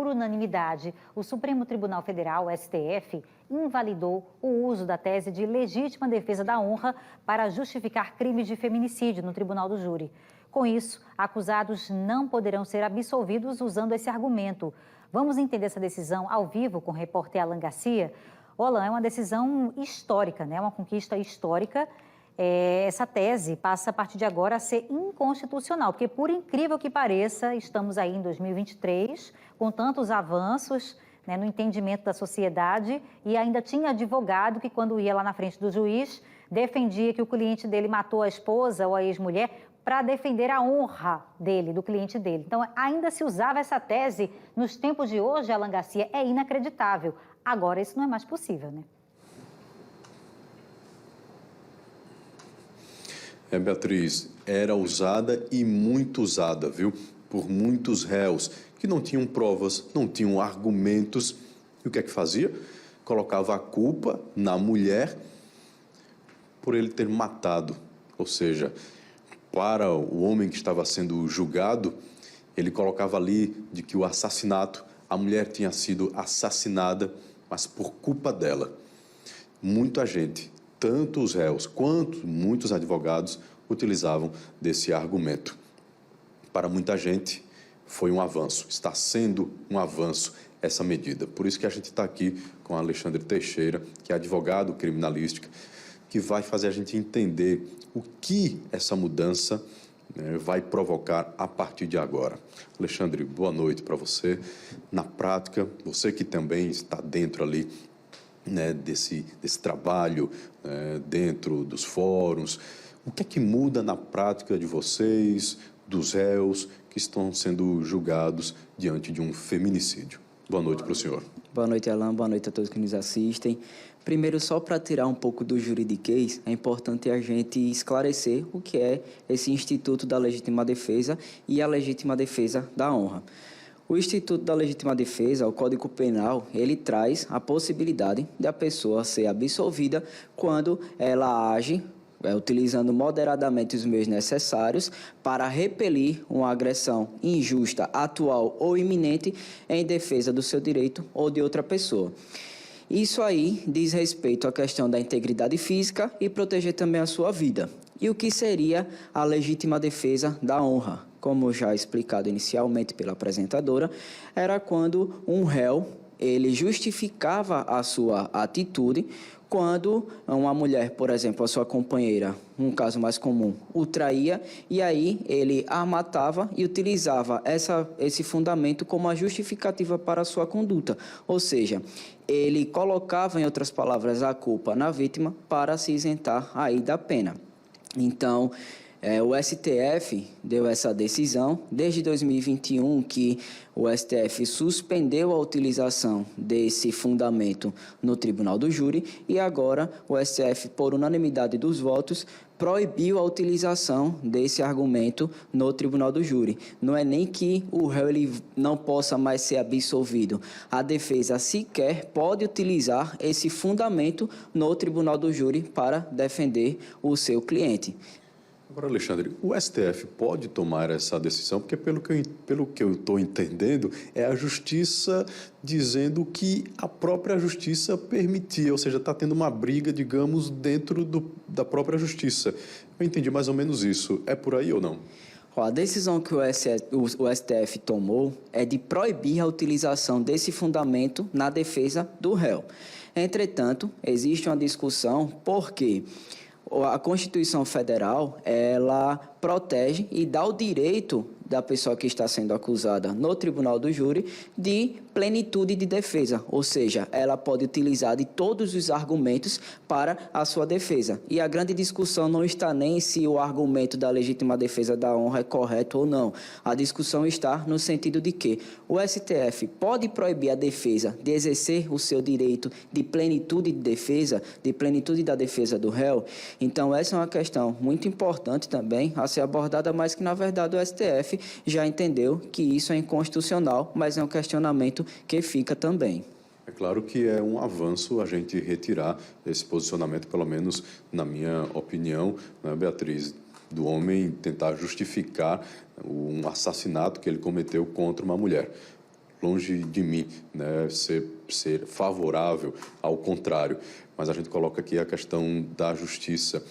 por unanimidade, o Supremo Tribunal Federal, STF, invalidou o uso da tese de legítima defesa da honra para justificar crimes de feminicídio no Tribunal do Júri. Com isso, acusados não poderão ser absolvidos usando esse argumento. Vamos entender essa decisão ao vivo com o repórter Alan Garcia. Alan, é uma decisão histórica, né? Uma conquista histórica. Essa tese passa a partir de agora a ser inconstitucional, porque por incrível que pareça, estamos aí em 2023, com tantos avanços, né, no entendimento da sociedade, e ainda tinha advogado que quando ia lá na frente do juiz, defendia que o cliente dele matou a esposa ou a ex-mulher para defender a honra dele, do cliente dele. Então, ainda se usava essa tese nos tempos de hoje, Alan Garcia, é inacreditável. Agora, isso não é mais possível, né? Beatriz, era usada e muito usada, viu? Por muitos réus que não tinham provas, não tinham argumentos. E o que é que fazia? Colocava a culpa na mulher por ele ter matado. Ou seja, para o homem que estava sendo julgado, ele colocava ali de que o assassinato, a mulher tinha sido assassinada, mas por culpa dela. Muita gente, tanto os réus quanto muitos advogados, utilizavam desse argumento. Para muita gente, foi um avanço, está sendo um avanço essa medida. Por isso que a gente está aqui com Alexandre Teixeira, que é advogado criminalística, que vai fazer a gente entender o que essa mudança vai provocar a partir de agora. Alexandre, boa noite para você. Na prática, você que também está dentro ali, né, desse trabalho, dentro dos fóruns, o que é que muda na prática de vocês, dos réus que estão sendo julgados diante de um feminicídio? Boa noite para o senhor. Boa noite, Alan. Boa noite a todos que nos assistem. Primeiro, só para tirar um pouco do juridiquês, é importante a gente esclarecer o que é esse Instituto da Legítima Defesa e a Legítima Defesa da Honra. O Instituto da Legítima Defesa, o Código Penal, ele traz a possibilidade de a pessoa ser absolvida quando ela age utilizando moderadamente os meios necessários para repelir uma agressão injusta, atual ou iminente em defesa do seu direito ou de outra pessoa. Isso aí diz respeito à questão da integridade física e proteger também a sua vida. E o que seria a legítima defesa da honra? Como já explicado inicialmente pela apresentadora, era quando um réu ele justificava a sua atitude quando uma mulher, por exemplo, a sua companheira, um caso mais comum, o traía, e aí ele a matava e utilizava esse fundamento como a justificativa para a sua conduta. Ou seja, ele colocava, em outras palavras, a culpa na vítima para se isentar aí da pena. Então, o STF deu essa decisão desde 2021 que o STF suspendeu a utilização desse fundamento no Tribunal do Júri e agora o STF, por unanimidade dos votos, proibiu a utilização desse argumento no Tribunal do Júri. Não é nem que o réu ele não possa mais ser absolvido. A defesa sequer pode utilizar esse fundamento no Tribunal do Júri para defender o seu cliente. Agora, Alexandre, o STF pode tomar essa decisão, porque pelo que eu estou entendendo, é a justiça dizendo que a própria justiça permitia, ou seja, está tendo uma briga, digamos, dentro da própria justiça. Eu entendi mais ou menos isso. É por aí ou não? A decisão que o STF tomou é de proibir a utilização desse fundamento na defesa do réu. Entretanto, existe uma discussão porque a Constituição Federal, ela protege e dá o direito da pessoa que está sendo acusada no Tribunal do Júri de plenitude de defesa, ou seja, ela pode utilizar de todos os argumentos para a sua defesa. E a grande discussão não está nem se o argumento da legítima defesa da honra é correto ou não. A discussão está no sentido de que o STF pode proibir a defesa de exercer o seu direito de plenitude de defesa, de plenitude da defesa do réu. Então, essa é uma questão muito importante também a ser abordada, mas que, na verdade, o STF já entendeu que isso é inconstitucional, mas é um questionamento que fica também. É claro que é um avanço a gente retirar esse posicionamento, pelo menos na minha opinião, né, Beatriz, do homem tentar justificar um assassinato que ele cometeu contra uma mulher. longe de mim, né, ser favorável ao contrário, mas a gente coloca aqui a questão da justiça.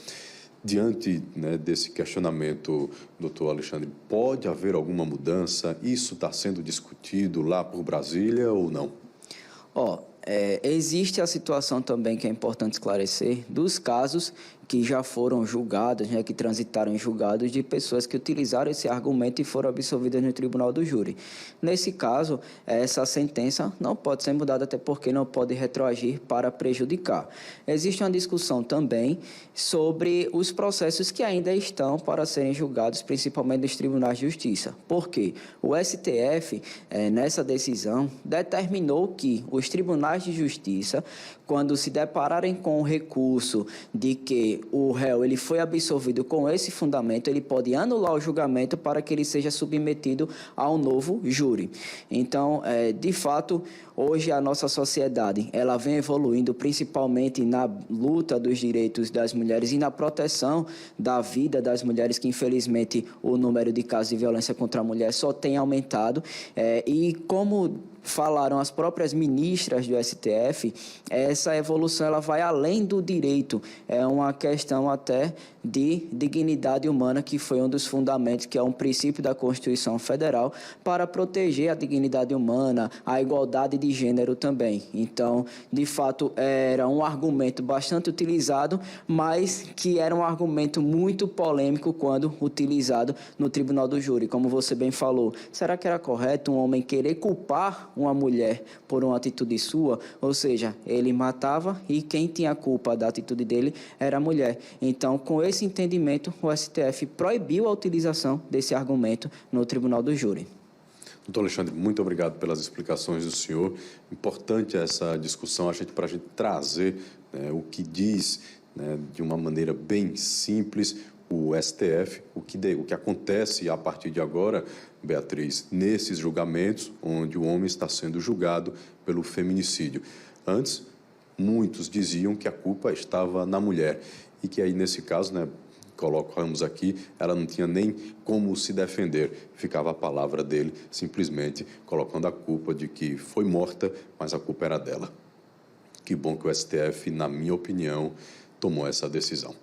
Diante, né, desse questionamento, doutor Alexandre, pode haver alguma mudança? Isso está sendo discutido lá por Brasília ou não? Existe a situação também que é importante esclarecer dos casos que já foram julgados, né, que transitaram em julgados de pessoas que utilizaram esse argumento e foram absolvidas no tribunal do júri. Nesse caso, essa sentença não pode ser mudada, até porque não pode retroagir para prejudicar. Existe uma discussão também sobre os processos que ainda estão para serem julgados, principalmente nos tribunais de justiça. Por quê? O STF, nessa decisão, determinou que os tribunais de justiça, quando se depararem com o recurso de que o réu ele foi absolvido com esse fundamento, ele pode anular o julgamento para que ele seja submetido a um novo júri. Então, de fato, hoje a nossa sociedade ela vem evoluindo principalmente na luta dos direitos das mulheres e na proteção da vida das mulheres, que infelizmente o número de casos de violência contra a mulher só tem aumentado. E como falaram as próprias ministras do STF, essa evolução ela vai além do direito, é uma questão até de dignidade humana, que foi um dos fundamentos, que é um princípio da Constituição Federal, para proteger a dignidade humana, a igualdade de gênero também. Então, de fato, era um argumento bastante utilizado, mas que era um argumento muito polêmico quando utilizado no tribunal do júri. Como você bem falou, será que era correto um homem querer culpar uma mulher por uma atitude sua? Ou seja, ele matava e quem tinha a culpa da atitude dele era a mulher. Então, com esse entendimento, o STF proibiu a utilização desse argumento no tribunal do júri. Doutor Alexandre, muito obrigado pelas explicações do senhor. Importante essa discussão, para a gente trazer, né, o que diz, né, de uma maneira bem simples o STF, o que acontece a partir de agora, Beatriz, nesses julgamentos onde o homem está sendo julgado pelo feminicídio. Antes, muitos diziam que a culpa estava na mulher e que aí, nesse caso, né, colocamos aqui, ela não tinha nem como se defender, ficava a palavra dele, simplesmente colocando a culpa de que foi morta, mas a culpa era dela. Que bom que o STF, na minha opinião, tomou essa decisão.